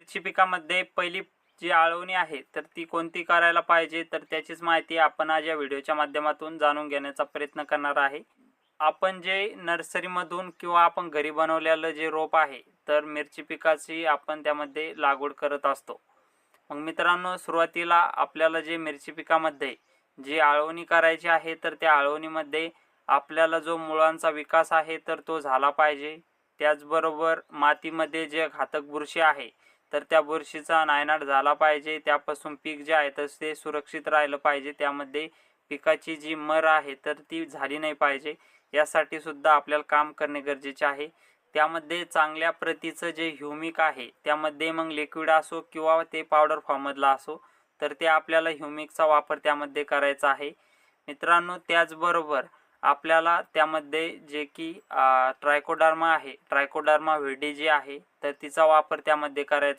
मिरची पिकामध्ये पहिली जी आळवणी आहे तर ती कोणती करायला पाहिजे, तर त्याचीच माहिती आपण आज या व्हिडिओच्या माध्यमातून जाणून घेण्याचा प्रयत्न करणार आहे. आपण जे नर्सरीमधून किंवा आपण घरी बनवलेलं जे रोप आहे, तर मिरची पिकाची आपण त्यामध्ये लागवड करत असतो. मग मित्रांनो, सुरुवातीला आपल्याला जे मिरची पिकामध्ये जी आळवणी करायची आहे, तर त्या आळवणीमध्ये आपल्याला जो मुळांचा विकास आहे तर तो झाला पाहिजे. त्याचबरोबर मातीमध्ये जे घातक बुरशी आहे तर त्या बुरशीचा नायनाट झाला पाहिजे. त्यापासून पीक जे आहे तर ते सुरक्षित राहिलं पाहिजे. त्यामध्ये पिकाची जी मर आहे तर ती झाली नाही पाहिजे. यासाठी सुद्धा आपल्याला काम करणे गरजेचे आहे. त्यामध्ये चांगल्या प्रतीचं जे ह्युमिक आहे त्यामध्ये मग लिक्विड असो किंवा ते पावडर फॉर्ममधला असो, तर ते आपल्याला ह्युमिकचा वापर त्यामध्ये करायचा आहे. मित्रांनो, त्याचबरोबर आपल्याला त्यामध्ये जे की ट्रायकोडर्मा आहे, ट्रायकोडर्मा व्हिडी जी आहे तर तिचा वापर त्यामध्ये करायचा